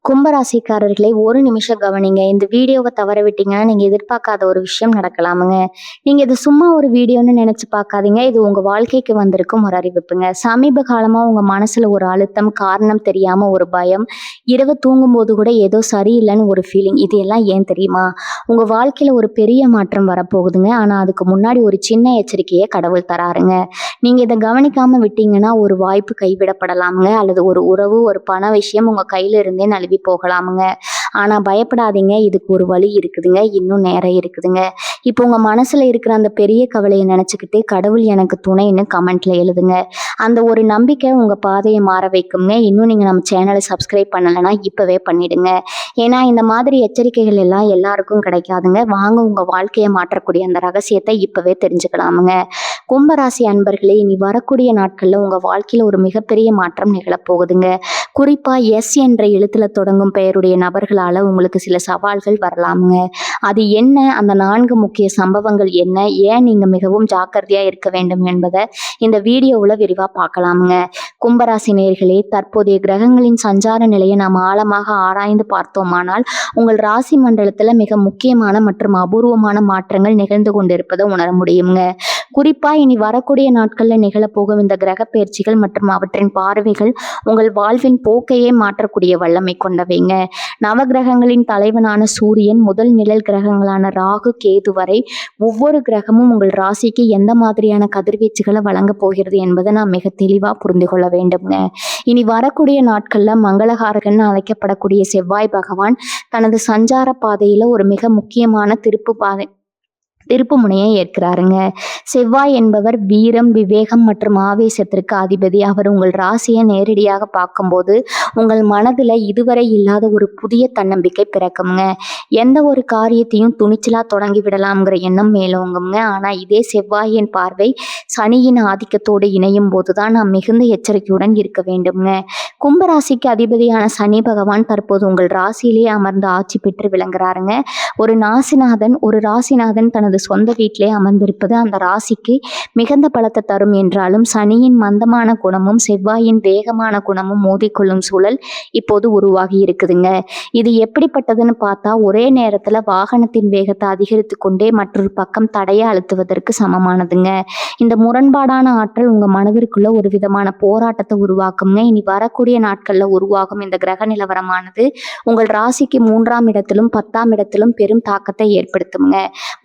கும்பராசிக்காரர்களை ஒரு நிமிஷம் கவனிங்க. இந்த வீடியோவை தவற விட்டீங்கன்னா நீங்க எதிர்பார்க்காத ஒரு விஷயம் நடக்கலாமுங்க. நீங்க இது சும்மா ஒரு வீடியோன்னு நினைச்சு பார்க்காதீங்க. இது உங்க வாழ்க்கைக்கு வந்திருக்கும் ஒரு அறிவிப்புங்க. சமீப காலமா உங்க மனசுல ஒரு அழுத்தம், காரணம் தெரியாம ஒரு பயம், இரவு தூங்கும்போது கூட ஏதோ சரியில்லைன்னு ஒரு ஃபீலிங். இது எல்லாம் ஏன் தெரியுமா? உங்க வாழ்க்கையில ஒரு பெரிய மாற்றம் வரப்போகுதுங்க. ஆனா அதுக்கு முன்னாடி ஒரு சின்ன எச்சரிக்கையை கடவுள் தராருங்க. நீங்க இதை கவனிக்காம விட்டீங்கன்னா ஒரு வாய்ப்பு கைவிடப்படலாமுங்க, அல்லது ஒரு உறவு, ஒரு பண விஷயம் உங்க கையில இருந்தே நழுவி போகலாமுங்க. ஆனா பயப்படாதீங்க, இதுக்கு ஒரு வழி இருக்குதுங்க. இன்னும் நேரம் இருக்குதுங்க. இப்போ உங்க மனசுல இருக்கிற அந்த பெரிய கவலையை நினைச்சுக்கிட்டு கடவுள் எனக்கு துணைன்னு கமெண்ட்ல எழுதுங்க. அந்த ஒரு நம்பிக்கை உங்க பாதையை மாற வைக்குங்க. இன்னும் நீங்க நம்ம சேனலை சப்ஸ்கிரைப் பண்ணலைன்னா இப்பவே பண்ணிடுங்க. ஏன்னா இந்த மாதிரி எச்சரிக்கைகள் எல்லாம் எல்லாருக்கும் கிடைக்காதுங்க. வாங்க உங்க வாழ்க்கையை மாற்றக்கூடிய அந்த ரகசியத்தை இப்பவே தெரிஞ்சுக்கலாமுங்க. கும்பராசி அன்பர்களே, இனி வரக்கூடிய நாட்கள்ல உங்க வாழ்க்கையில ஒரு மிகப்பெரிய மாற்றம் நிகழப்போகுதுங்க. குறிப்பா எஸ் என்ற எழுத்துல தொடங்கும் பெயருடைய நபர்களால உங்களுக்கு சில சவால்கள் வரலாமுங்க. அது என்ன, அந்த 4 முக்கிய சம்பவங்கள் என்ன, ஏன் நீங்க மிகவும் ஜாக்கிரதையா இருக்க வேண்டும் என்பதை இந்த வீடியோவுல விரிவா பார்க்கலாமுங்க. கும்பராசி நேயர்களே, தற்போதைய கிரகங்களின் சஞ்சார நிலையை நாம் ஆழமாக ஆராய்ந்து பார்த்தோமானால் உங்கள் ராசி மண்டலத்துல மிக முக்கியமான மற்றும் அபூர்வமான மாற்றங்கள் நிகழ்ந்து கொண்டிருப்பதை உணர முடியுங்க. குறிப்பா இனி வரக்கூடிய நாட்கள்ல நிகழப்போகும் இந்த கிரக பயிற்சிகள் மற்றும் அவற்றின் பார்வைகள் உங்கள் வாழ்வின் போக்கையே மாற்றக்கூடிய வல்லமை கொண்டவைங்க. நவகிரகங்களின் தலைவனான சூரியன் முதல் நிழல் கிரகங்களான ராகு, கேது வரை ஒவ்வொரு கிரகமும் உங்கள் ராசிக்கு எந்த மாதிரியான கதிர்வீச்சுகளை வழங்க போகிறது என்பதை நாம் மிக தெளிவா புரிந்து கொள்ள வேண்டும்ங்க. இனி வரக்கூடிய நாட்கள்ல மங்களகாரகன் அழைக்கப்படக்கூடிய செவ்வாய் பகவான் தனது சஞ்சார பாதையில ஒரு மிக முக்கியமான திருப்பு முனையை ஏற்கிறாருங்க. செவ்வாய் என்பவர் வீரம், விவேகம் மற்றும் ஆவேசத்திற்கு அதிபதி. அவர் உங்கள் ராசியை நேரடியாக பார்க்கும்போது உங்கள் மனதில் இதுவரை இல்லாத ஒரு புதிய தன்னம்பிக்கை பிறக்குங்க. எந்த ஒரு காரியத்தையும் துணிச்சலா தொடங்கி விடலாம்ங்கிற எண்ணம் மேலோங்குங்க. ஆனா இதே செவ்வாயின் பார்வை சனியின் ஆதிக்கத்தோடு இணையும் போதுதான் நாம் மிகுந்த எச்சரிக்கையுடன் இருக்க வேண்டும்ங்க. கும்பராசிக்கு அதிபதியான சனி பகவான் தற்போது உங்கள் ராசியிலேயே அமர்ந்து ஆட்சி பெற்று விளங்குறாருங்க. ஒரு ராசிநாதன் தனது சொந்த வீட்டிலே அமர்ந்திருப்பது அந்த ராசிக்கு மிகுந்த பலத்தை தரும் என்றாலும் சனியின் மந்தமான குணமும் செவ்வாயின் வேகமான குணமும் மோதிக்கொள்ளும் சூழல் இப்போது உருவாகி இருக்குதுங்க. இது எப்படிப்பட்டதுன்னு பார்த்தா, ஒரே நேரத்துல வாகனத்தின் வேகத்தை அதிகரித்து கொண்டே மற்றொரு பக்கம் தடையை அழுத்துவதற்கு சமமானதுங்க. இந்த முரண்பாடான ஆற்றல் உங்க மனதிற்குள்ள ஒரு விதமான போராட்டத்தை உருவாக்குங்க. இனி வரக்கூடிய நாட்கள்ல உருவாகும் இந்த கிரக நிலவரமானது உங்கள் ராசிக்கு 3ஆம் இடத்திலும் 10ஆம் இடத்திலும் பெரும் தாக்கத்தை ஏற்படுத்துங்க.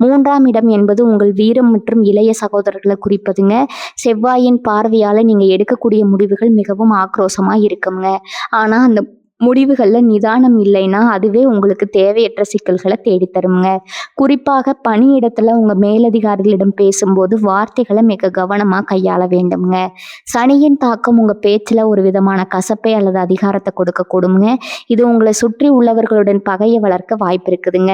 3ஆம் இடம் என்பது உங்கள் வீரம் மற்றும் இளைய சகோதரர்களை குறிப்பதுங்க. செவ்வாயின் பார்வையால நீங்க எடுக்கக்கூடிய முடிவுகள் மிகவும் ஆக்ரோஷமா இருக்குங்க. ஆனா அந்த முடிவுகள்ல நிதானம் இல்லைன்னா அதுவே உங்களுக்கு தேவையற்ற சிக்கல்களை தேடித்தருங்க. குறிப்பாக பணியிடத்துல உங்க மேலதிகாரிகளிடம் பேசும்போது வார்த்தைகளை மிக கவனமா கையாள வேண்டும்ங்க. சனியின் தாக்கம் உங்க பேச்சுல ஒரு விதமான கசப்பை அல்லது அதிகாரத்தை கொடுக்க கூடுங்க. இது உங்களை சுற்றி உள்ளவர்களுடன் பகையை வளர்க்க வாய்ப்பு இருக்குதுங்க.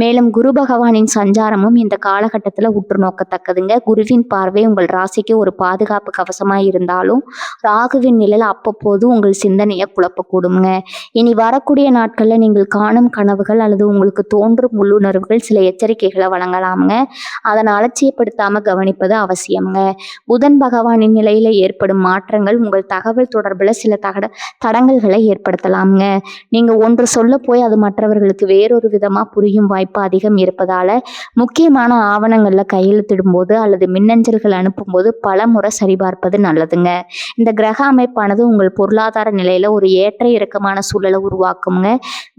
மேலும் குரு பகவானின் சஞ்சாரமும் இந்த காலகட்டத்துல உற்று நோக்கத்தக்கதுங்க. குருவின் பார்வை உங்கள் ராசிக்கு ஒரு பாதுகாப்பு கவசமா இருந்தாலும் ராகுவின் நிழல் அவ்வப்போது உங்கள் சிந்தனையை குழப்பக்கூடுங்க. இனி வரக்கூடிய நாட்கள்ல நீங்கள் காணும் கனவுகள் அல்லது உங்களுக்கு தோன்றும் உள்ளுணர்வுகள் சில எச்சரிக்கைகளை வழங்கலாமுங்க. அதனை அலட்சியப்படுத்தாம கவனிப்பது அவசியம்ங்க. புதன் பகவானின் நிலையில ஏற்படும் மாற்றங்கள் உங்கள் தகவல் தொடர்புல சில தடங்கல்களை ஏற்படுத்தலாமுங்க. நீங்க ஒன்று சொல்ல போய் அது மற்றவர்களுக்கு வேறொரு விதமா புரியும் வாய்ப்பு அதிகம் இருப்பதால முக்கியமான ஆவணங்கள்ல கையெழுத்திடும் போது அல்லது மின்னஞ்சல்கள் அனுப்பும்போது பல முறை சரிபார்ப்பது நல்லதுங்க. இந்த கிரக அமைப்பானது உங்கள் பொருளாதார நிலையில ஒரு ஏற்ற இறக்கமான சூழலை உருவாக்குங்க.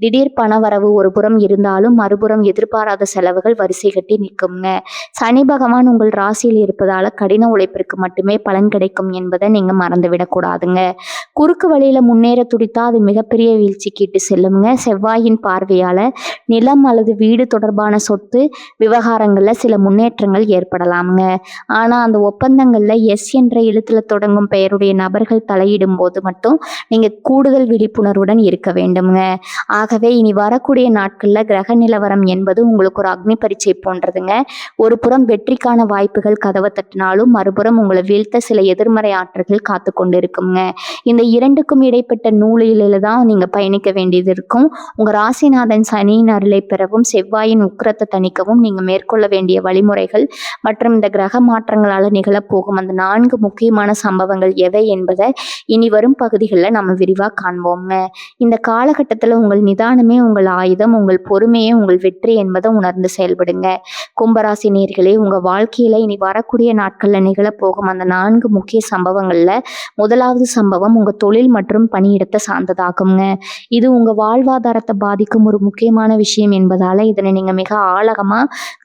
திடீர் பணவரவு ஒரு புறம் இருந்தாலும் மறுபுறம் எதிர்பாராத செலவுகள் வரிசை கட்டி நிற்குங்க. சனி பகவான் உங்கள் ராசியில் இருப்பதால கடின உழைப்பிற்கு மட்டுமே பலன் கிடைக்கும் என்பதை நீங்க மறந்துவிடக்கூடாதுங்க. குறுக்கு வழியில முன்னேற துடித்தா அது மிகப்பெரிய வீழ்ச்சிக்கு இட்டு செல்லுங்க. செவ்வாயின் பார்வையால நிலம் அல்லது வீடு தொடர்பான சொத்து விவகாரங்கள்ல சில முன்னேற்றங்கள் ஏற்படலாமுங்க. ஆனா அந்த ஒப்பந்தங்கள்ல எஸ் என்ற எழுத்துல தொடங்கும் பெயருடைய நபர்கள் தலையிடும் போது மட்டும் நீங்க கூடுதல் விழிப்புணர்வுடன் இருக்க வேண்டும்ங்க. ஆகவே இனி வரக்கூடிய நாட்கள்ல கிரக நிலவரம் என்பது உங்களுக்கு ஒரு அக்னி பரீட்சை போன்றதுங்க. ஒரு புறம் வெற்றிக்கான வாய்ப்புகள் கதவை தட்டினாலும் மறுபுறம் உங்களை வீழ்த்த சில எதிர்மறை ஆற்றல்கள் காத்து கொண்டு இருக்குங்க. இந்த இரண்டுக்கும் இடைப்பட்ட நூலில தான் நீங்க பயணிக்க வேண்டியது இருக்கும். உங்க ராசிநாதன் சனியின் அருளை பெறவும் செவ்வாயின் உக்கிரத்தை தணிக்கவும் நீங்க மேற்கொள்ள வேண்டிய வழிமுறைகள் மற்றும் இந்த கிரக மாற்றங்களால நிகழப்போகும் அந்த 4 முக்கியமான சம்பவங்கள் எவை என்பதை இனி வரும் பகுதிகளில் நம்ம விரிவாக காண்போம்ங்க. இந்த காலகட்டத்துல உங்கள் நிதானமே உங்கள் ஆயுதம், உங்கள் பொறுமையே உங்கள் வெற்றி என்பதை உணர்ந்து செயல்படுங்க. கும்பராசி நேயர்களே, உங்க வாழ்க்கையில இனி வரக்கூடிய நாட்கள்ல நிகழப்போகும் அந்த 4 முக்கிய சம்பவங்கள்ல முதலாவது சம்பவம் உங்க தொழில் மற்றும் பணியிடத்தை சார்ந்ததாகுங்க. இது உங்க வாழ்வாதாரத்தை பாதிக்கும் ஒரு முக்கியமான விஷயம் என்பதால இதனை நீங்க மிக ஆழமா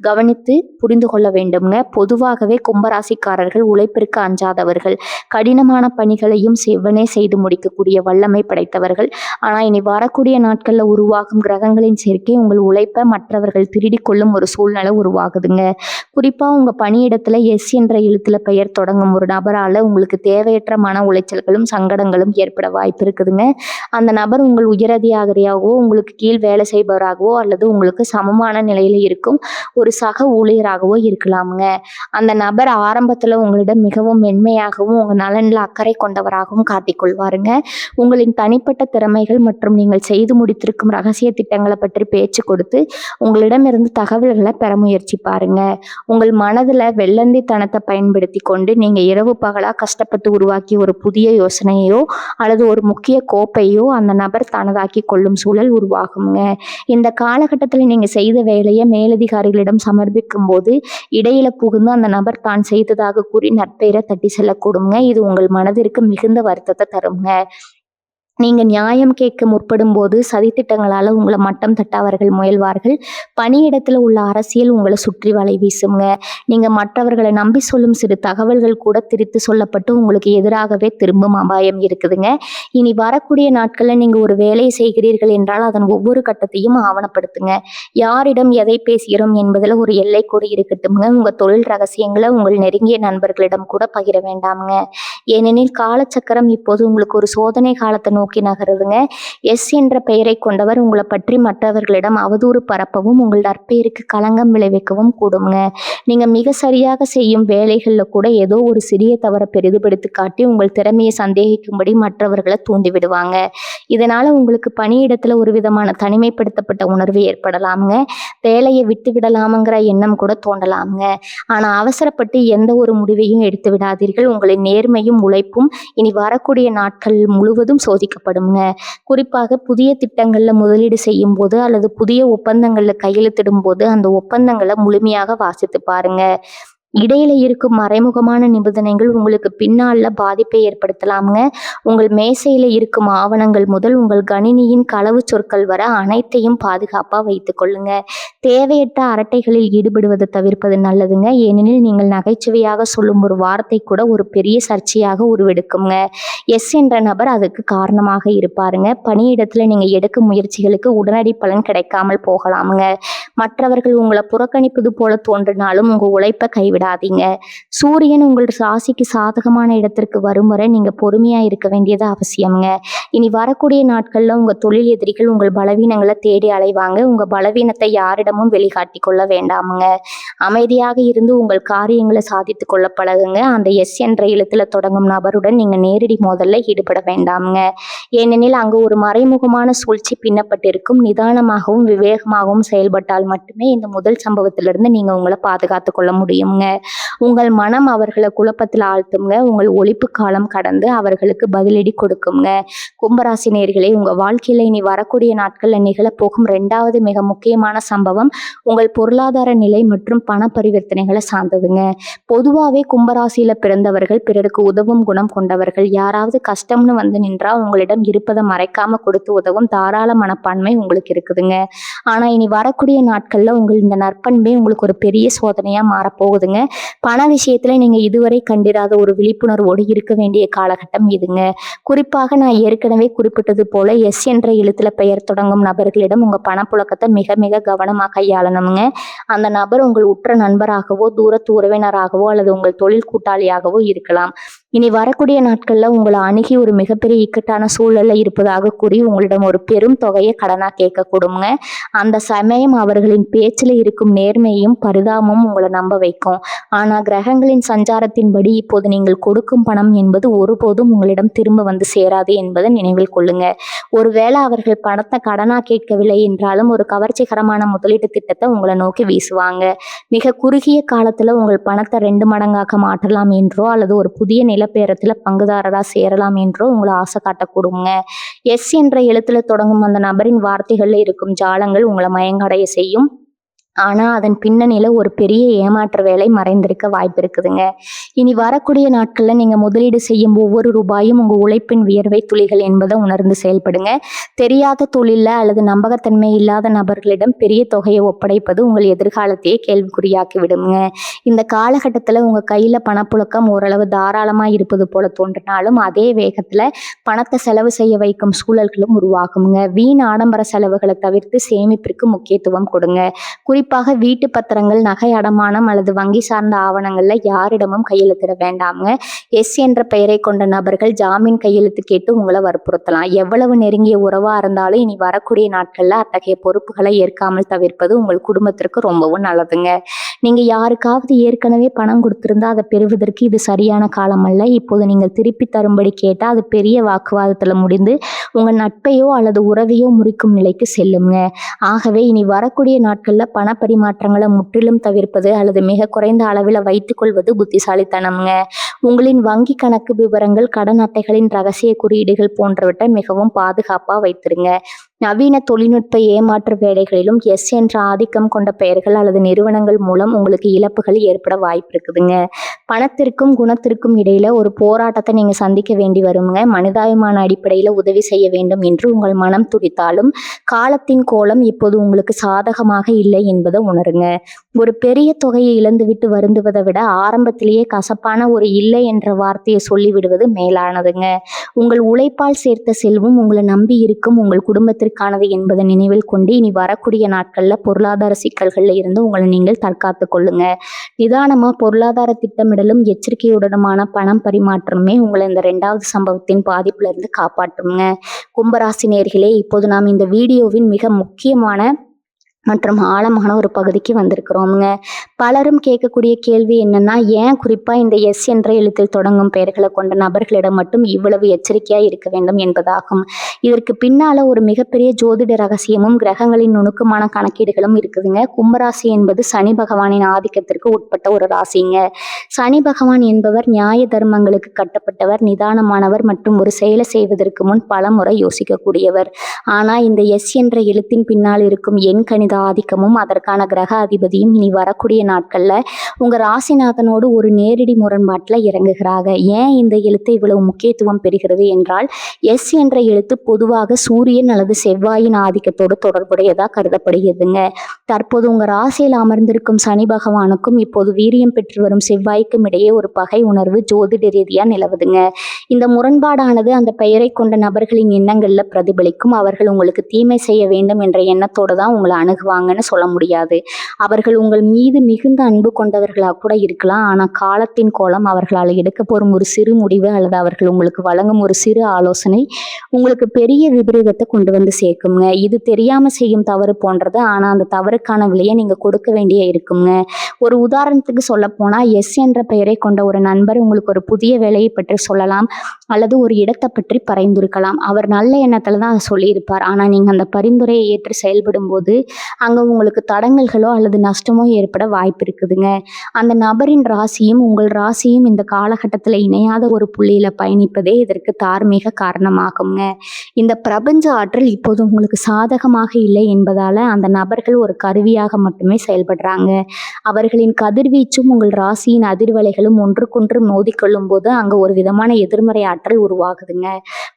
கவனித்து புரிந்து கொள்ள வேண்டும்ங்க. பொதுவாகவே கும்பராசிக்காரர்கள் உழைப்பிற்கு அஞ்சாதவர்கள், கடினமான பணிகளையும் செவ்வனே செய்து முடிக்கக்கூடிய வல்லமை படைத்தவர்கள். ஆனா இனி வரக்கூடிய நாட்கள்ல உருவாகும் கிரகங்களின் சேர்க்கை உங்கள் உழைப்பை மற்றவர்கள் திருடி கொள்ளும் ஒரு சூழ்நிலை உருவாகுதுங்க. குறிப்பா உங்க பணியிடத்துல எஸ் என்ற எழுத்துல பெயர் தொடங்கும் ஒரு நபரால உங்களுக்கு தேவையற்ற மன உளைச்சல்களும் சங்கடங்களும் ஏற்பட வாய்ப்பு இருக்குதுங்க. அந்த நபர் உங்கள் உயரதிகாரியாகவோ, உங்களுக்கு கீழ் வேலை செய்பவராகவோ அல்லது உங்களுக்கு சமமான நிலையில இருக்கும் ஒரு சக ஊழியராகவோ இருக்கலாமுங்க. அந்த நபர் ஆரம்பத்துல உங்களிடம் மிகவும் மென்மையாகவும் உங்க நலன்ல அக்கறை கொண்டவராகவும் காட்டிக்கொள்வாருங்க. உங்களின் தனிப்பட்ட திறமைகள் மற்றும் நீங்கள் செய்து முடித்திருக்கும் ரகசிய திட்டங்களை பற்றி பேச்சு கொடுத்து உங்களிடமிருந்து தகவல்களை பெற முயற்சி பாருங்க. உங்கள் மனதுல வெள்ளந்தித்தனத்தை பயன்படுத்தி கொண்டு நீங்க இரவு பகலா கஷ்டப்பட்டு உருவாக்கிய ஒரு புதிய யோசனையோ அல்லது ஒரு முக்கிய கோப்பையோ அந்த நபர் தனதாக்கி கொள்ளும் சூழல் உருவாகுங்க. இந்த காலகட்டத்தில் நீங்க செய்த வேலையை மேலதிகாரிகளிடம் சமர்ப்பிக்கும் போது இடையில புகுந்து அந்த நபர் தான் செய்ததாக கூறி நற்பெயரை தட்டி செல்லக்கூடுங்க. இது உங்கள் மனதிற்கு மிகுந்த வருத்தத்தை தருங்க. நீங்க நியாயம் கேட்க முற்படும் போது சதித்திட்டங்களால உங்களை மட்டம் தட்ட அவர்கள் முயல்வார்கள். பணியிடத்துல உள்ள அரசியல் உங்களை சுற்றி வலை வீசுங்க. நீங்க மற்றவர்களை நம்பி சொல்லும் சிறு தகவல்கள் கூட திரித்து சொல்லப்பட்டு உங்களுக்கு எதிராகவே திரும்பும் அபாயம் இருக்குதுங்க. இனி வரக்கூடிய நாட்கள்ல நீங்க ஒரு வேலையை செய்கிறீர்கள் என்றால் அதன் ஒவ்வொரு கட்டத்தையும் ஆவணப்படுத்துங்க. யாரிடம் எதை பேசுகிறோம் என்பதுல ஒரு எல்லை கூட இருக்கட்டும்ங்க. உங்க தொழில் ரகசியங்களை உங்கள் நெருங்கிய நண்பர்களிடம் கூட பகிர வேண்டாமுங்க. ஏனெனில் காலச்சக்கரம் இப்போது உங்களுக்கு ஒரு சோதனை காலத்தை நோக்கி நகருதுங்க. எஸ் என்ற பெயரை கொண்டவர் உங்களை பற்றி மற்றவர்களிடம் அவதூறு பரப்பவும் உங்கள் நற்பெயருக்கு களங்கம் விளைவிக்கவும் கூடுங்க. நீங்க மிக சரியாக செய்யும் வேலைகள்ல கூட ஏதோ ஒரு சிறிய தவறை பெரிதுபடுத்தி காட்டி உங்கள் திறமையை சந்தேகிக்கும்படி மற்றவர்களை தூண்டி விடுவாங்க. இதனால உங்களுக்கு பணியிடத்துல ஒரு விதமான தனிமைப்படுத்தப்பட்ட உணர்வு ஏற்படலாமுங்க. வேலையை விட்டு விடலாமுங்கிற எண்ணம் கூட தோண்டலாமுங்க. ஆனா அவசரப்பட்டு எந்த ஒரு முடிவையும் எடுத்து விடாதீர்கள். உங்களின் நேர்மையும் உழைப்பும் இனி வரக்கூடிய நாட்கள் முழுவதும் சோதிக்கப்படுங்க. குறிப்பாக புதிய திட்டங்கள்ல முதலீடு செய்யும் போது அல்லது புதிய ஒப்பந்தங்கள்ல கையெழுத்திடும் போது அந்த ஒப்பந்தங்களை முழுமையாக வாசித்து பாருங்க. இடையில இருக்கும் மறைமுகமான நிபந்தனைகள் உங்களுக்கு பின்னால பாதிப்பை ஏற்படுத்தலாமுங்க. உங்கள் மேசையில இருக்கும் ஆவணங்கள் முதல் உங்கள் கணினியின் களவு சொற்கள் வர அனைத்தையும் பாதுகாப்பா வைத்துக் கொள்ளுங்க. தேவையற்ற அரட்டைகளில் ஈடுபடுவதை தவிர்ப்பது நல்லதுங்க. ஏனெனில் நீங்கள் நகைச்சுவையாக சொல்லும் ஒரு வார்த்தை கூட ஒரு பெரிய சர்ச்சையாக உருவெடுக்குங்க. எஸ் என்ற நபர் அதுக்கு காரணமாக இருப்பாருங்க. பணியிடத்துல நீங்க எடுக்கும் முயற்சிகளுக்கு உடனடி பலன் கிடைக்காமல் போகலாமுங்க. மற்றவர்கள் உங்களை புறக்கணிப்பது போல தோன்றினாலும் உங்க உழைப்பை கைவிடாதீங்க. சூரியன் உங்கள் ராசிக்கு சாதகமான இடத்திற்கு வரும் வரை நீங்க பொறுமையா இருக்க வேண்டியது அவசியம்ங்க. இனி வரக்கூடிய நாட்கள்ல உங்க தொழில் எதிரிகள் உங்கள் பலவீனங்களை தேடி அலைவாங்க. உங்க பலவீனத்தை யாரிடமும் வெளிக்காட்டி கொள்ள வேண்டாமுங்க. அமைதியாக இருந்து உங்கள் காரியங்களை சாதித்து கொள்ள பழகுங்க. அந்த எஸ் என்ற எழுத்துல தொடங்கும் நபருடன் நீங்க நேரடி மோதல்ல ஈடுபட வேண்டாமுங்க. ஏனெனில் அங்கு ஒரு மறைமுகமான சூழ்ச்சி பின்னப்பட்டிருக்கும். நிதானமாகவும் விவேகமாகவும் செயல்பட்டால் மட்டுமே இந்த முதல் சம்பவத்திலிருந்து நீங்க உங்களை பாதுகாத்து கொள்ள முடியுங்க. உங்கள் மனம் அவர்களை குழப்பத்தில் ஆழ்த்துங்க. உங்கள் ஒழிப்பு காலம் கடந்து அவர்களுக்கு பதிலடி கொடுக்குங்க. கும்பராசி நேயர்களே, உங்க வாழ்க்கையில இனி வரக்கூடிய நாட்கள்ல நிகழப்போகும் 2வது மிக முக்கியமான சம்பவம் உங்கள் பொருளாதார நிலை மற்றும் பண பரிவர்த்தனைகளை சார்ந்ததுங்க. பொதுவாகவே கும்பராசியில பிறந்தவர்கள் பிறருக்கு உதவும் குணம் கொண்டவர்கள். யாராவது கஷ்டம்னு வந்து நின்றா உங்களிடம் இருப்பதை மறைக்காம கொடுத்து உதவும் தாராள மனப்பான்மை உங்களுக்கு இருக்குதுங்க. ஆனா இனி வரக்கூடிய நாட்கள்ல உங்கள் இந்த நற்பண்பே உங்களுக்கு ஒரு பெரிய சோதனையா மாறப்போகுதுங்க. பண விஷயத்துல நீங்க இதுவரை கண்டிராத ஒரு விழிப்புணர்வோடு இருக்க வேண்டிய காலகட்டம் இதுங்க. குறிப்பாக நான் ஏற்கனவே குறிப்பிட்டது போல எஸ் என்ற எழுத்துல பெயர் தொடங்கும் நபர்களிடம் உங்க பணப்புழக்கத்தை மிக மிக கவனமாக கையாளணுங்க. அந்த நபர் உங்கள் உற்ற நண்பராகவோ தூரத்து உறவினராகவோ அல்லது உங்கள் தொழில் கூட்டாளியாகவோ இருக்கலாம். இனி வரக்கூடிய நாட்கள்ல உங்களை அணுகி ஒரு மிகப்பெரிய இக்கட்டான சூழல்ல இருப்பதாக கூறி உங்களிடம் ஒரு பெரும் தொகையை கடனா கேட்கக்கூடுங்க. அந்த சமயம் அவர்களின் பேச்சில் இருக்கும் நேர்மையும் பரிதாபமும் உங்களை நம்ப வைக்கும். ஆனா கிரகங்களின் சஞ்சாரத்தின்படி இப்போது நீங்கள் கொடுக்கும் பணம் என்பது ஒருபோதும் உங்களிடம் திரும்ப வந்து சேராது என்பதை நினைவில் கொள்ளுங்க. ஒருவேளை அவர்கள் பணத்தை கடனா கேட்கவில்லை என்றாலும் ஒரு கவர்ச்சிகரமான முதலீட்டு திட்டத்தை உங்களை நோக்கி வீசுவாங்க. மிக குறுகிய காலத்துல உங்கள் பணத்தை 2 மடங்காக மாற்றலாம் என்றோ அல்லது ஒரு புதிய நில நிலப்பேரத்துல பங்குதாரரா சேரலாம் என்றோ உங்களை ஆசை காட்டக்கூடுங்க. எஸ் என்ற எழுத்துல தொடங்கும் அந்த நபரின் வார்த்தைகள்ல இருக்கும் ஜாலங்கள் உங்களை மயங்கடைய செய்யும். ஆனா அதன் பின்னணியில ஒரு பெரிய ஏமாற்ற வேலை மறைந்திருக்க வாய்ப்பு இருக்குதுங்க. இனி வரக்கூடிய நாட்கள்ல நீங்க முதலீடு செய்யும் ஒவ்வொரு ரூபாயும் உங்க உழைப்பின் வியர்வை துளிகள் என்பதை உணர்ந்து செயல்படுங்க. தெரியாத தொழில்ல அல்லது நம்பகத்தன்மை இல்லாத நபர்களிடம் பெரிய தொகையை ஒப்படைப்பது உங்கள் எதிர்காலத்தையே கேள்விக்குறியாக்கி விடுங்க. இந்த காலகட்டத்துல உங்க கையில பணப்புழக்கம் ஓரளவு தாராளமா இருப்பது போல தோன்றினாலும் அதே வேகத்துல பணத்தை செலவு செய்ய வைக்கும் சூழல்களும் உருவாகுங்க. வீண் ஆடம்பர செலவுகளை தவிர்த்து சேமிப்பிற்கு முக்கியத்துவம் கொடுங்க. குறிப்பாக வீட்டு பத்திரங்கள், நகை அடமானம் அல்லது வங்கி சார்ந்த ஆவணங்கள்ல யாரிடமும் கையெழுத்திட வேண்டாமுங்க. எஸ் என்ற பெயரை கொண்ட நபர்கள் ஜாமீன் கையெழுத்து கேட்டு உங்களை வற்புறுத்தலாம். எவ்வளவு நெருங்கிய உறவா இருந்தாலும் இனி வரக்கூடிய நாட்கள்ல அத்தகைய பொறுப்புகளை ஏற்காமல் தவிர்ப்பது உங்கள் குடும்பத்திற்கு ரொம்பவும் நல்லதுங்க. நீங்க யாருக்காவது ஏற்கனவே பணம் கொடுத்திருந்தா அதை பெறுவதற்கு இது சரியான காலம் அல்ல. இப்போது நீங்கள் திருப்பி தரும்படி கேட்டா அது பெரிய வாக்குவாதத்துல முடிந்து உங்க நட்பையோ அல்லது உறவையோ முறிக்கும் நிலைக்கு செல்லுங்க. ஆகவே இனி வரக்கூடிய நாட்கள்ல பண பரிமாற்றங்களை முற்றிலும் தவிர்ப்பது அல்லது மிக குறைந்த அளவில் வைத்துக் கொள்வது புத்திசாலித்தனம்ங்க. உங்களின் வங்கி கணக்கு விவரங்கள், கடன் அட்டைகளின் ரகசிய குறியீடுகள் போன்றவற்றை மிகவும் பாதுகாப்பா வைத்திருங்க. நவீன தொழில்நுட்ப ஏமாற்று வேலைகளிலும் எஸ் என்ற ஆதிக்கம் கொண்ட பெயர்கள் அல்லது நிறுவனங்கள் மூலம் உங்களுக்கு இழப்புகள் ஏற்பட வாய்ப்பு இருக்குதுங்க. பணத்திற்கும் குணத்திற்கும் இடையில ஒரு போராட்டத்தை நீங்க சந்திக்க வேண்டி வருங்க. மனிதாபிமான அடிப்படையில உதவி செய்ய வேண்டும் என்று உங்கள் மனம் துடித்தாலும் காலத்தின் கோலம் இப்போது உங்களுக்கு சாதகமாக இல்லை என்பதை உணருங்க. ஒரு பெரிய தொகையை இழந்துவிட்டு வருந்துவதை விட ஆரம்பத்திலேயே கசப்பான ஒரு இல்லை என்ற வார்த்தையை சொல்லிவிடுவது மேலானதுங்க. உங்கள் உழைப்பால் சேர்த்த செல்வம் உங்களை நம்பி இருக்கும் உங்கள் குடும்பத்திற்கானது என்பதை நினைவில் கொண்டு இனி வரக்கூடிய நாட்கள்ல பொருளாதார சிக்கல்கள்ல இருந்து உங்களை நீங்கள் தற்காத்து கொள்ளுங்க. நிதானமா பொருளாதார திட்டமிடலும் எச்சரிக்கையுடனுமான பணம் பரிமாற்றமே உங்களை இந்த 2வது சம்பவத்தின் பாதிப்புல இருந்து காப்பாற்றுங்க. கும்பராசி நேயர்களே, இப்போது நாம் இந்த வீடியோவின் மிக முக்கியமான மற்றும் ஆழமான ஒரு பகுதிக்கு வந்திருக்கிறோமுங்க. பலரும் கேட்கக்கூடிய கேள்வி என்னன்னா, ஏன் குறிப்பா இந்த எஸ் என்ற எழுத்தில் தொடங்கும் பெயர்களை கொண்ட நபர்களிடம் மட்டும் இவ்வளவு எச்சரிக்கையா இருக்க வேண்டும் என்பதாகும். இதற்கு பின்னால ஒரு மிகப்பெரிய ஜோதிட ரகசியமும் கிரகங்களின் நுணுக்கமான கணக்கீடுகளும் இருக்குதுங்க. கும்பராசி என்பது சனி பகவானின் ஆதிக்கத்திற்கு உட்பட்ட ஒரு ராசிங்க. சனி பகவான் என்பவர் நியாய தர்மங்களுக்கு கட்டப்பட்டவர், நிதானமானவர் மற்றும் ஒரு செயலை செய்வதற்கு முன் பல முறை யோசிக்கக்கூடியவர். ஆனா இந்த எஸ் என்ற எழுத்தின் பின்னால் இருக்கும் எண் கணித ஆதிக்கமும் அதற்கான கிரக அதிபதியும் இனி வரக்கூடிய நாட்கள்ல உங்க ராசிநாதனோடு ஒரு நேரடி முரண்பாட்டுல இறங்குகிறாங்க. ஏன் இந்த எழுத்து இவ்வளவு முக்கியத்துவம் பெறுகிறது என்றால், எஸ் என்ற எழுத்து பொதுவாக சூரியன் அல்லது செவ்வாயின் ஆதிக்கத்தோடு தொடர்புடையதா கருதப்படுகிறதுங்க. தற்போது உங்க ராசியில் அமர்ந்திருக்கும் சனி பகவானுக்கும் இப்போது வீரியம் பெற்று வரும் செவ்வாய்க்கும் இடையே ஒரு பகை உணர்வு ஜோதிட ரீதியா நிலவுதுங்க. இந்த முரண்பாடானது அந்த பெயரை கொண்ட நபர்களின் எண்ணங்கள்ல பிரதிபலிக்கும். அவர்கள் உங்களுக்கு தீமை செய்ய வேண்டும் என்ற எண்ணத்தோடு தான் உங்களை அணுகுவாங்கன்னு சொல்ல முடியாது. அவர்கள் உங்கள் மீது மிகுந்த அன்பு கொண்டவர்களாக கூட இருக்கலாம். ஆனா காலத்தின் கோலம் அவர்களால் எடுக்க போகும் ஒரு சிறு முடிவு அல்லது அவர்கள் உங்களுக்கு வழங்கும் ஒரு சிறு ஆலோசனை உங்களுக்கு பெரிய விபரீதத்தை கொண்டு வந்து சேர்க்குங்க. இது தெரியாம செய்யும் தவறு போன்றது. ஆனா அந்த தவறுக்கான விலையை நீங்க கொடுக்க வேண்டிய இருக்குங்க. ஒரு உதாரணத்துக்கு சொல்ல போனா, எஸ் என்ற பெயரை கொண்ட ஒரு நண்பர் உங்களுக்கு ஒரு புதிய வேலையை பற்றி சொல்லலாம் அல்லது ஒரு இடத்தை பற்றி பரிந்துரைக்கலாம். அவர் நல்ல எண்ணத்துல தான் அதை சொல்லியிருப்பார். ஆனா நீங்க அந்த பரிந்துரையை ஏற்று செயல்படும் போது அங்க உங்களுக்கு தடங்கல்களோ அல்லது நஷ்டமோ ஏற்பட வாய்ப்பு இருக்குதுங்க. அந்த நபரின் ராசியும் உங்கள் ராசியும் இந்த காலகட்டத்துல இணையாத ஒரு புள்ளியில பயணிப்பதே இதற்கு தார்மீக காரணமாகுங்க. இந்த பிரபஞ்ச ஆற்றல் இப்போது உங்களுக்கு சாதகமாக இல்லை என்பதால அந்த நபர்கள் ஒரு கருவியாக மட்டுமே செயல்படுறாங்க. அவர்களின் கதிர்வீச்சும் உங்கள் ராசியின் அதிர்வலைகளும் ஒன்றுக்கொன்று மோதிக்கொள்ளும் போது அங்க ஒரு விதமான எதிர்மறை ஆற்றல் உருவாகுதுங்க.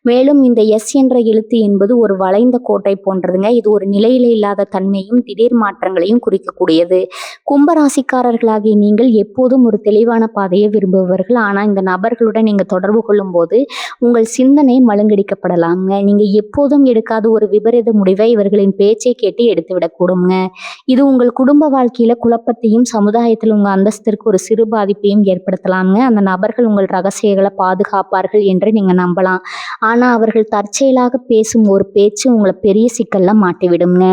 மேலும் இந்த எஸ் என்ற எழுத்து என்பது ஒரு வளைந்த கோட்டை போன்றதுங்க. இது ஒரு நிலையில இல்லாத தன்மையும் திடீர் மாற்றங்களையும் குறிக்கக்கூடியது. கும்பராசிக்காரர்களாகிய நீங்கள் எப்போதும் ஒரு தெளிவான பாதையை விரும்புபவர்கள். ஆனா இந்த நபர்களுடன் நீங்க தொடர்பு கொள்ளும் போது உங்கள் சிந்தனை மழுங்கடிக்கப்படலாம்ங்க. நீங்க எப்போதும் எடுக்காத ஒரு விபரீத முடிவை இவர்களின் பேச்சை கேட்டு எடுத்துவிடக்கூடுங்க. இது உங்கள் குடும்ப வாழ்க்கையில குழப்பத்தையும் சமுதாயத்தில் உங்க அந்தஸ்திற்கு ஒரு சிறு பாதிப்பையும் ஏற்படுத்தலாம்ங்க. அந்த நபர்கள் உங்கள் ரகசியங்களை பாதுகாப்பார்கள் என்று நீங்க நம்பலாம். ஆனா அவர்கள் தற்செயலாக பேசும் ஒரு பேச்சு உங்களை பெரிய சிக்கல்ல மாட்டிவிடுங்க.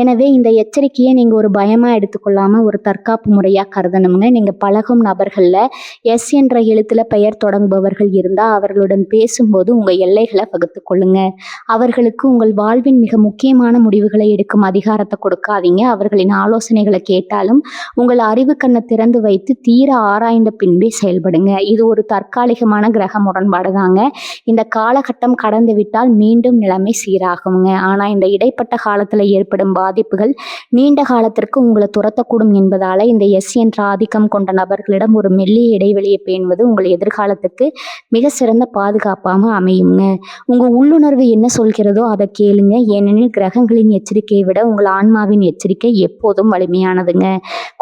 எனவே இந்த எச்சரிக்கையை நீங்க ஒரு பயமா எடுத்துக்கொள்ளாம ஒரு தற்காப்பு முறையா கருதணுங்க. நீங்க பழகும் நபர்கள்ல எஸ் என்ற எழுத்துல பெயர் தொடங்குபவர்கள் இருந்தா அவர்களுடன் பேசும்போது உங்க எல்லைகளை வகுத்து கொள்ளுங்க. அவர்களுக்கு உங்கள் வாழ்வின் மிக முக்கியமான முடிவுகளை எடுக்கும் அதிகாரத்தை கொடுக்காதீங்க. அவர்களின் ஆலோசனைகளை கேட்டாலும் உங்கள் அறிவு கண்ணை திறந்து வைத்து தீர ஆராய்ந்த பின்பே செயல்படுங்க. இது ஒரு தற்காலிகமான கிரக முரண்பாடு தாங்க. இந்த காலகட்டம் கடந்து விட்டால் மீண்டும் நிலைமை சீராகுங்க. ஆனா இந்த இடைப்பட்ட காலத்துல ஏற்படும் பாதிப்புகள் நீண்ட காலத்திற்கு உங்களை துரத்தக்கூடும் என்பதால இந்த எஸ் என்ற ஆதிக்கம் கொண்ட நபர்களிடம் ஒரு மெல்லிய இடைவெளியை பேணுவது உங்கள் எதிர்காலத்துக்கு மிக சிறந்த பாதுகாப்பாக அமையுங்க. உங்க உள்ளுணர்வு என்ன சொல்கிறதோ அதை கேளுங்க. ஏனெனில் கிரகங்களின் எச்சரிக்கையை விட உங்கள் ஆன்மாவின் எச்சரிக்கை எப்போதும் வலிமையானதுங்க.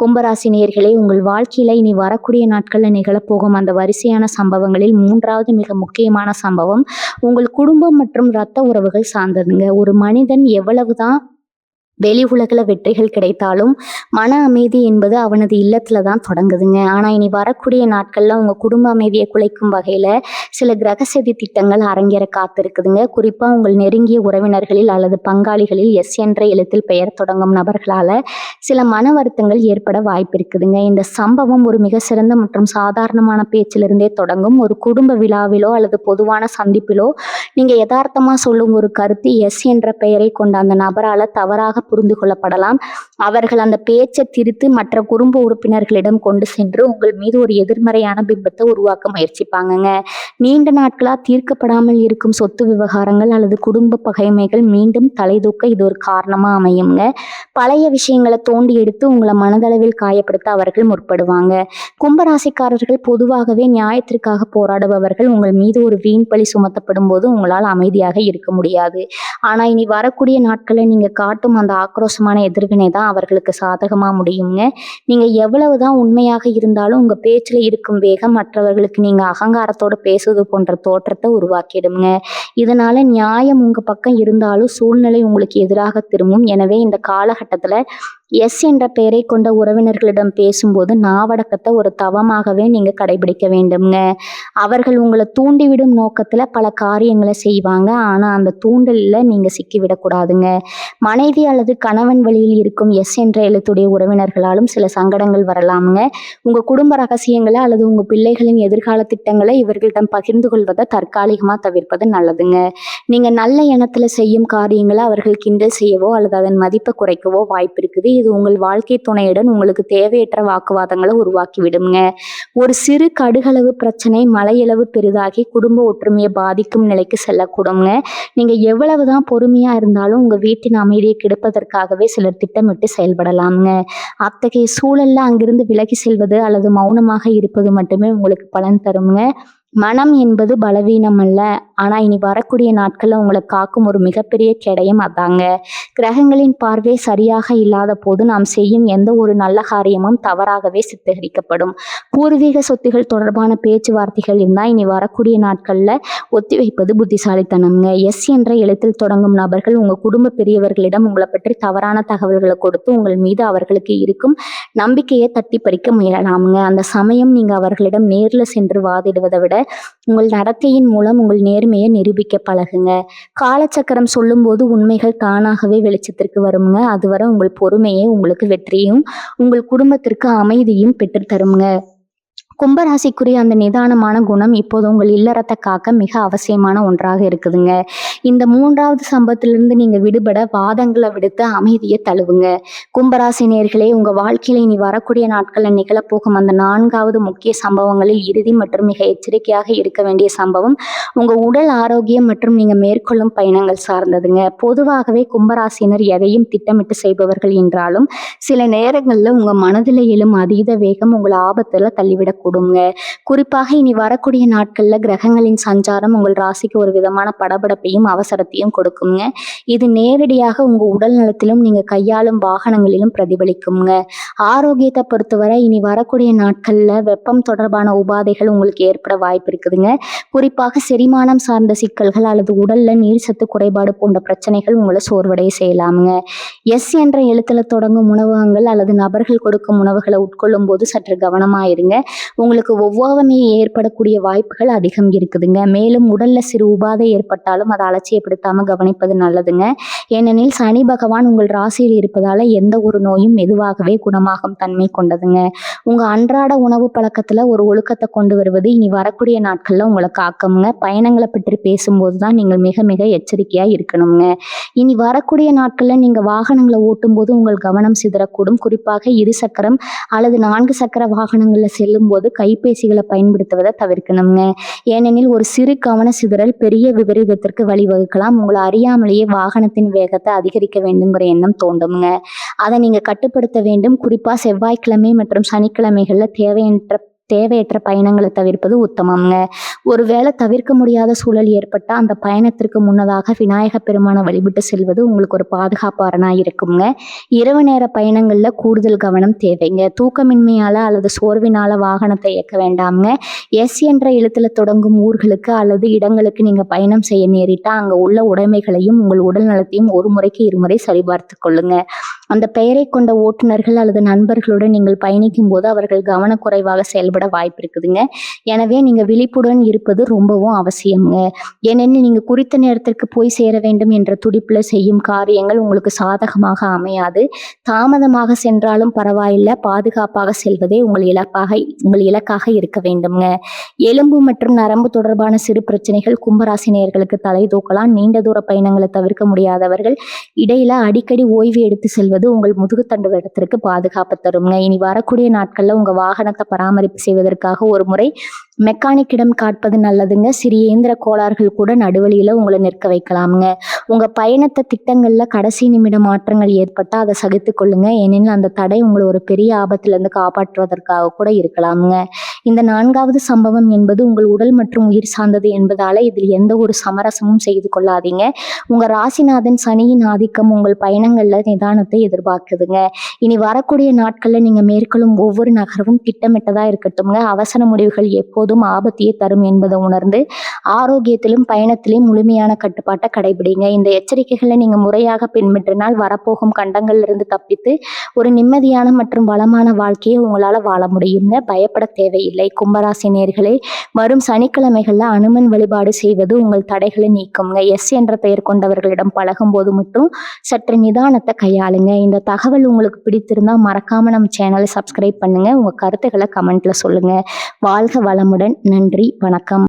கும்பராசி நேயர்களே, உங்கள் வாழ்க்கையில இனி வரக்கூடிய நாட்கள்ல நிகழப்போகும் அந்த வரிசையான சம்பவங்களில் 3வது மிக முக்கியமான சம்பவம் உங்கள் குடும்பம் மற்றும் இரத்த உறவுகள் சார்ந்ததுங்க. ஒரு மனிதன் எவ்வளவுதான் வெளி உலகில் வெற்றிகள் கிடைத்தாலும் மன அமைதி என்பது அவனது இல்லத்துல தான் தொடங்குதுங்க. ஆனா இனி வரக்கூடிய நாட்கள்ல உங்க குடும்ப அமைதியை குலைக்கும் வகையில சில கிரகசதி திட்டங்கள் அரங்கேற காத்திருக்குதுங்க. குறிப்பா உங்கள் நெருங்கிய உறவினர்களில் அல்லது பங்காளிகளில் எஸ் என்ற எழுத்தில் பெயர் தொடங்கும் நபர்களால சில மன வருத்தங்கள் ஏற்பட வாய்ப்பு இருக்குதுங்க. இந்த சம்பவம் ஒரு மிக சிறந்த மற்றும் சாதாரணமான பேச்சிலிருந்தே தொடங்கும். ஒரு குடும்ப விழாவிலோ அல்லது பொதுவான சந்திப்பிலோ நீங்க யதார்த்தமா சொல்லும் ஒரு கருத்து எஸ் என்ற பெயரை கொண்ட அந்த நபரால தவறாக புரிந்து கொள்ளப்படலாம். அவர்கள் அந்த பேச்சை திரித்து மற்ற குடும்ப உறுப்பினர்களிடம் கொண்டு சென்று உங்கள் மீது ஒரு எதிர்மறையான பிம்பத்தை உருவாக்க முயற்சிப்பாங்கங்க. நீண்ட நாட்களா தீர்க்கப்படாமல் இருக்கும் சொத்து விவகாரங்கள் அல்லது குடும்ப பகைமைகள் மீண்டும் தலைதூக்க இது ஒரு காரணமா அமையுங்க. பழைய விஷயங்களை தோண்டி எடுத்து உங்களை மனதளவில் காயப்படுத்த அவர்கள் முற்படுவாங்க. கும்பராசிக்காரர்கள் பொதுவாகவே நியாயத்திற்காக போராடுபவர்கள். உங்கள் மீது ஒரு வீண் பழி சுமத்தப்படும் போது உங்களால் அமைதியாக இருக்க முடியாது. ஆனா இனி வரக்கூடிய நாட்களில் நீங்க காட்டும் அந்த ஆக்ரோஷமான எதிர்வினை தான் அவர்களுக்கு சாதகமா முடியுங்க. நீங்க எவ்வளவுதான் உண்மையாக இருந்தாலும் உங்க பேச்சுல இருக்கும் வேகம் மற்றவர்களுக்கு நீங்க அகங்காரத்தோட பேசுவது போன்ற தோற்றத்தை உருவாக்கிடுங்க. இதனால நியாயம் உங்க பக்கம் இருந்தாலும் சூழ்நிலை உங்களுக்கு எதிராக திரும்பும். எனவே இந்த காலகட்டத்துல எஸ் என்ற பெயரை கொண்ட உறவினர்களிடம் பேசும்போது நாவடக்கத்தை ஒரு தவமாகவே நீங்க கடைபிடிக்க வேண்டும்ங்க. அவர்கள் உங்களை தூண்டிவிடும் நோக்கத்துல பல காரியங்களை செய்வாங்க. ஆனா அந்த தூண்டல்ல நீங்க சிக்கிவிடக்கூடாதுங்க. மனைவி அல்லது கணவன் வழியில் இருக்கும் எஸ் என்ற எழுத்துடைய உறவினர்களாலும் சில சங்கடங்கள் வரலாமுங்க. உங்க குடும்ப ரகசியங்களை அல்லது உங்க பிள்ளைகளின் எதிர்கால திட்டங்களை இவர்களிடம் பகிர்ந்து கொள்வதை தற்காலிகமா தவிர்ப்பது நல்லதுங்க. நீங்க நல்ல எண்ணத்துல செய்யும் காரியங்களை அவர்கள் கிண்டல் செய்யவோ அல்லது அதன் மதிப்பை குறைக்கவோ வாய்ப்பு இருக்குது. இது உங்கள் வாழ்க்கை துணையுடன் உங்களுக்கு தேவையற்ற வாக்குவாதங்களை உருவாக்கி விடுங்க. ஒரு சிறு கடுகளவு பிரச்சனை மலையளவு பெரிதாகி குடும்ப ஒற்றுமையை பாதிக்கும் நிலைக்கு செல்லக்கூடுங்க. நீங்க எவ்வளவுதான் பொறுமையா இருந்தாலும் உங்க வீட்டின் அமைதியை கெடுப்பதற்காகவே சிலர் திட்டமிட்டு செயல்படலாம்ங்க. அத்தகைய சூழல்ல அங்கிருந்து விலகி செல்வது அல்லது மௌனமாக இருப்பது மட்டுமே உங்களுக்கு பலன் தருங்க. மனம் என்பது பலவீனம் அல்ல. ஆனா இனி வரக்கூடிய நாட்கள்ல உங்களை காக்கும் ஒரு மிகப்பெரிய கேடயம் அதாங்க. கிரகங்களின் பார்வை சரியாக இல்லாத போது நாம் செய்யும் எந்த ஒரு நல்ல காரியமும் தவறாகவே சித்தரிக்கப்படும். பூர்வீக சொத்துகள் தொடர்பான பேச்சுவார்த்தைகள் இருந்தால் இனி வரக்கூடிய நாட்கள்ல ஒத்திவைப்பது புத்திசாலித்தனம்ங்க. எஸ் என்ற எழுத்தில் தொடங்கும் நபர்கள் உங்க குடும்ப பெரியவர்களிடம் உங்களை பற்றி தவறான தகவல்களை கொடுத்து உங்கள் மீது அவர்களுக்கு இருக்கும் நம்பிக்கையை தட்டி பறிக்க முயலலாமுங்க. அந்த சமயம் நீங்க அவர்களிடம் நேர்ல சென்று வாதிடுவதை விட உங்கள் நடத்தையின் மூலம் உங்கள் நேர்மையை நிரூபிக்க பழகுங்க. காலச்சக்கரம் சொல்லும் போது உண்மைகள் தானாகவே வெளிச்சத்திற்கு வருங்க. அதுவரை உங்கள் பொறுமையே உங்களுக்கு வெற்றியும் உங்கள் குடும்பத்திற்கு அமைதியும் பெற்றுத்தருங்க. கும்பராசிக்குரிய அந்த நிதானமான குணம் இப்போது உங்கள் இல்லறத்தை காக்க மிக அவசியமான ஒன்றாக இருக்குதுங்க. இந்த 3வது சம்பவத்திலிருந்து நீங்க விடுபட வாதங்களை விடுத்து அமைதியை தழுவுங்க. கும்பராசி நேயர்களே, உங்க வாழ்க்கையில இனி வரக்கூடிய நாட்கள்ல நிகழப்போகும் அந்த 4வது முக்கிய சம்பவங்களில் இறுதி மற்றும் மிக எச்சரிக்கையாக இருக்க வேண்டிய சம்பவம் உங்க உடல் ஆரோக்கியம் மற்றும் நீங்க மேற்கொள்ளும் பயணங்கள் சார்ந்ததுங்க. பொதுவாகவே கும்பராசினர் எதையும் திட்டமிட்டு செய்பவர்கள் என்றாலும் சில நேரங்கள்ல உங்க மனதில் எழும் அதீத வேகம் உங்களை ஆபத்துல தள்ளிவிட கூடுங்க. குறிப்பாக இனி வரக்கூடிய நாட்கள்ல கிரகங்களின் சஞ்சாரம் உங்கள் ராசிக்கு ஒரு விதமான படபடப்பையும் அவசரத்தையும் கொடுக்குங்க. இது நேரடியாக உங்க உடல் நலத்திலும் நீங்க கையாளும் வாகனங்களிலும் பிரதிபலிக்குங்க. ஆரோக்கியத்தை பொறுத்தவரை இனி வரக்கூடிய நாட்கள்ல வெப்பம் தொடர்பான உபாதைகள் உங்களுக்கு ஏற்பட வாய்ப்பு இருக்குதுங்க. குறிப்பாக செரிமானம் சார்ந்த சிக்கல்கள் அல்லது உடல்ல நீர் சத்து குறைபாடு போன்ற பிரச்சனைகள் உங்களை சோர்வடைய செய்யலாமுங்க. எஸ் என்ற எழுத்துல தொடங்கும் உணவகங்கள் அல்லது நபர்கள் கொடுக்கும் உணவுகளை உட்கொள்ளும் போது சற்று கவனமாயிருங்க. உங்களுக்கு ஒவ்வாமை ஏற்படக்கூடிய வாய்ப்புகள் அதிகம் இருக்குதுங்க. மேலும் உடல்ல சிறு உபாதை ஏற்பட்டாலும் அதை அலட்சியப்படுத்தாம கவனிப்பது நல்லதுங்க. ஏனெனில் சனி பகவான் உங்கள் ராசியில் இருப்பதால எந்த ஒரு நோயும் மெதுவாகவே குணமாகும் தன்மை கொண்டதுங்க. உங்க அன்றாட உணவு பழக்கத்துல ஒரு ஒழுக்கத்தை கொண்டு வருவது இனி வரக்கூடிய நாட்கள்ல உங்களை காக்குங்க. பயணங்களை பற்றி பேசும்போது தான் நீங்கள் மிக மிக எச்சரிக்கையா இருக்கணுங்க. இனி வரக்கூடிய நாட்கள்ல நீங்க வாகனங்களை ஓட்டும் போது உங்கள் கவனம் சிதறக்கூடும். குறிப்பாக 2 சக்கரம் அல்லது 4 சக்கர வாகனங்கள்ல செல்லும் போது கைபேசிகளை பயன்படுத்துவதை தவிர்க்கணுங்க. ஏனெனில் ஒரு சிறு கவன சிதறல் பெரிய விபரீதத்திற்கு வழிவகுக்கலாம். உங்களை அறியாமலேயே வாகனத்தின் வேகத்தை அதிகரிக்க வேண்டுங்கிற எண்ணம் தோண்டுங்க. அதை நீங்க கட்டுப்படுத்த வேண்டும். குறிப்பா செவ்வாய்க்கிழமை மற்றும் சனிக்கிழமைகள்ல தேவையற்ற பயணங்களை தவிர்ப்பது உத்தமம்ங்க. ஒருவேளை தவிர்க்க முடியாத சூழல் ஏற்பட்டா அந்த பயணத்திற்கு முன்னதாக விநாயக பெருமானை வழிபட்டு செல்வது உங்களுக்கு ஒரு பாதுகாப்பு அரணா இருக்குங்க. இரவு நேர பயணங்கள்ல கூடுதல் கவனம் தேவைங்க. தூக்கமின்மையால அல்லது சோர்வினால வாகனத்தை இயக்க வேண்டாம்ங்க. எஸ் என்ற எழுத்துல தொடங்கும் ஊர்களுக்கு அல்லது இடங்களுக்கு நீங்க பயணம் செய்ய நேரிட்டா அங்க உள்ள உடைமைகளையும் உங்கள் உடல் நலத்தையும் ஒரு முறைக்கு இருமுறை சரிபார்த்து கொள்ளுங்க. அந்த பெயரை கொண்ட ஓட்டுநர்கள் அல்லது நண்பர்களுடன் நீங்கள் பயணிக்கும் போது அவர்கள் கவனக்குறைவாக செயல்பட வாய்ப்பு இருக்குதுங்க. எனவே நீங்க விழிப்புடன் இருப்பது ரொம்பவும் அவசியம்ங்க. ஏனெனில் நீங்க குறித்த நேரத்திற்கு போய் சேர வேண்டும் என்ற துடிப்புல செய்யும் காரியங்கள் உங்களுக்கு சாதகமாக அமையாது. தாமதமாக சென்றாலும் பரவாயில்ல, பாதுகாப்பாக செல்வதே உங்கள் இலக்காக இருக்க வேண்டும்ங்க. எலும்பு மற்றும் நரம்பு தொடர்பான சிறு பிரச்சனைகள் கும்பராசி நேயர்களுக்கு தலை தூக்கலாம். நீண்ட தூர பயணங்களை தவிர்க்க முடியாதவர்கள் இடையில அடிக்கடி ஓய்வு எடுத்து செல்வது உங்கள் முதுகுத்தண்டு இடத்திற்கு பாதுகாப்பு தருங்க. இனி வரக்கூடிய நாட்கள்ல உங்க வாகனத்தை பராமரிப்பு செய்வதற்காக ஒரு முறை மெக்கானிக்கிடம் காட்பது நல்லதுங்க. சிறிய இயந்திர கோளாறுகள் கூட நடுவழியில உங்களை நிற்க வைக்கலாமுங்க. உங்க பயணத்தை திட்டங்கள்ல கடைசி நிமிட மாற்றங்கள் ஏற்பட்டா அதை சகித்து கொள்ளுங்க. ஏனெனில் அந்த தடை உங்களை ஒரு பெரிய ஆபத்திலிருந்து காப்பாற்றுவதற்காக கூட இருக்கலாமுங்க. இந்த 4வது சம்பவம் என்பது உங்கள் உடல் மற்றும் உயிர் சார்ந்தது என்பதால இதில் எந்த ஒரு சமரசமும் செய்து கொள்ளாதீங்க. உங்க ராசிநாதன் சனியின் ஆதிக்கம் உங்கள் பயணங்கள்ல நிதானத்தை எதிர்பார்க்குதுங்க. இனி வரக்கூடிய நாட்கள்ல நீங்க மேற்கொள்ளும் ஒவ்வொரு நகரவும் திட்டமிட்டதா இருக்கட்டும்ங்க. அவசர முடிவுகள் எப்போதும் ஆபத்தையே தரும் என்பதை உணர்ந்து ஆரோக்கியத்திலும் பயணத்திலும் முழுமையான கட்டுப்பாட்டை கடைபிடிங்க. இந்த எச்சரிக்கைகளை நீங்க முறையாக பின்பற்றினால் வரப்போகும் கண்டங்கள்ல இருந்து தப்பித்து ஒரு நிம்மதியான மற்றும் வளமான வாழ்க்கையை உங்களால வாழ முடியுங்க. பயப்பட தேவையில்லை. கும்பராசி நேயர்களே, வரும் சனிக்கிழமைகள்ல அனுமன் வழிபாடு செய்வது உங்கள் தடைகளை நீக்குங்க. எஸ் என்ற பெயர் கொண்டவர்களிடம் பழகும் போது மட்டும் சற்று நிதானத்தை கையாளுங்க. இந்த தகவல் உங்களுக்கு பிடித்திருந்தா மறக்காம நம்ம சேனலை சப்ஸ்கிரைப் பண்ணுங்க. உங்க கருத்துக்களை கமெண்ட்ல சொல்லுங்க. வாழ்க வளமுடன். நன்றி, வணக்கம்.